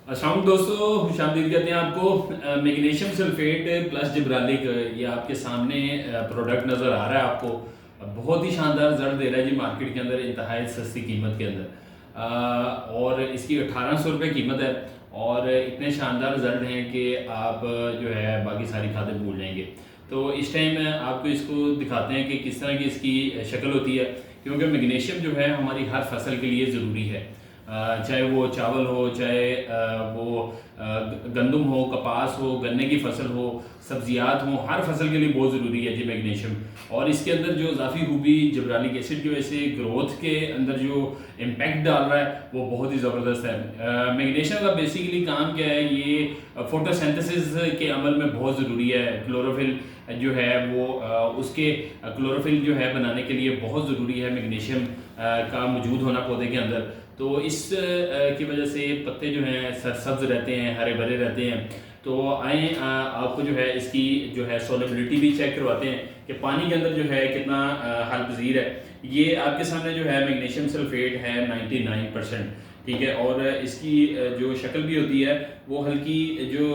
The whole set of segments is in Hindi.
अस्सलाम दोस्तों, खुशामदीद कहते हैं आपको। मैग्नीशियम सल्फेट प्लस जिब्रालिक, ये आपके सामने प्रोडक्ट नज़र आ रहा है आपको। बहुत ही शानदार रिजल्ट दे रहा है जी मार्केट के अंदर इंतहाई सस्ती कीमत के अंदर। और इसकी 1800 रुपये कीमत है और इतने शानदार रिजल्ट हैं कि आप जो है बाकी सारी खादें भूल जाएंगे। तो इस टाइम आपको इसको दिखाते हैं कि किस तरह की इसकी शक्ल होती है, क्योंकि मैग्नीशियम जो है हमारी हर फसल के लिए ज़रूरी है। चाहे वो चावल हो, चाहे वो गंदम हो, कपास हो, गन्ने की फसल हो, सब्जियात हो, हर फसल के लिए बहुत ज़रूरी है जी मैग्नीशियम। और इसके अंदर जो इजाफी खूबी जिब्रालिक एसिड की वजह से ग्रोथ के अंदर जो इम्पैक्ट डाल रहा है वो बहुत ही ज़बरदस्त है। मैग्नीशियम का बेसिकली काम क्या है, ये फोटोसिंथेसिस के अमल में बहुत ज़रूरी है। क्लोरोफिल जो है वो उसके क्लोरोफिल जो है बनाने के लिए बहुत ज़रूरी है मैग्नीशियम का मौजूद होना पौधे के अंदर। तो इस की वजह से पत्ते जो हैं सरसब्ज रहते हैं, हरे भरे रहते हैं। तो आए आपको जो है इसकी जो है सोलेबिलिटी भी चेक करवाते हैं कि पानी के अंदर जो है कितना हल पजीर है। ये आपके सामने जो है मैग्नीशियम सल्फेट है 99%, ठीक है। और इसकी जो शक्ल भी होती है वो हल्की जो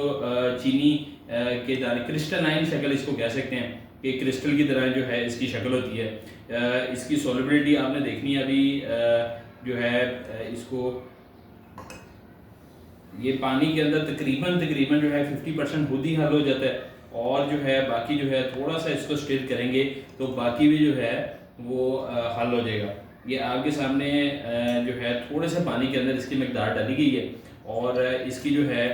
चीनी के दाने, क्रिस्टलाइन शक्ल इसको कह सकते हैं कि क्रिस्टल की तरह जो है इसकी शक्ल होती है। इसकी सोलेबिलिटी आपने देखनी है अभी जो है इसको ये पानी के अंदर तकरीबन जो है 50% खुद ही हल हो जाता है। और जो है बाकी जो है थोड़ा सा इसको स्टिर करेंगे तो बाकी भी जो है वो हल हो जाएगा। ये आपके सामने जो है थोड़े से पानी के अंदर इसकी मकदार डाली गई है और इसकी जो है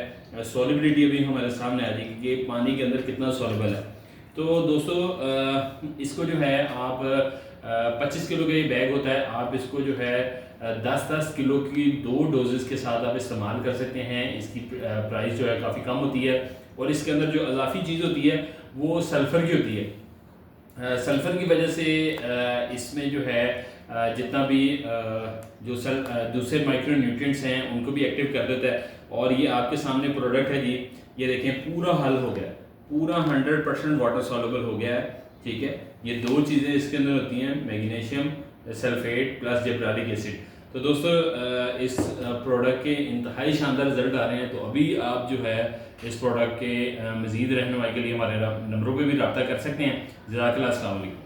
सॉलिबिलिटी अभी हमारे सामने आ जाएगी कि पानी के अंदर कितना सॉलिबल है। तो दोस्तों इसको जो है आप 25 किलो का ये बैग होता है, आप इसको जो है 10-10 किलो की 2 डोजेस के साथ आप इस्तेमाल कर सकते हैं। इसकी प्राइस जो है काफ़ी कम होती है और इसके अंदर जो इजाफी चीज़ होती है वो सल्फ़र की होती है। सल्फ़र की वजह से इसमें जो है जितना भी जो दूसरे माइक्रो न्यूट्रिएंट्स हैं उनको भी एक्टिव कर देता है। और ये आपके सामने प्रोडक्ट है जी, ये देखें पूरा हल हो गया, पूरा 100% वाटर सॉल्युबल हो गया है, ठीक है। ये दो चीज़ें इसके अंदर होती हैं, मैग्नीशियम सल्फेट प्लस जिब्रालिक एसिड। तो दोस्तों इस प्रोडक्ट के इंतहाई शानदार रिजल्ट आ रहे हैं। तो अभी आप जो है इस प्रोडक्ट के मज़ीद रहनुमाई के लिए हमारे नंबरों पे भी रब्ता कर सकते हैं। जज़ाकल्लाह, अस्सलाम वालेकुम।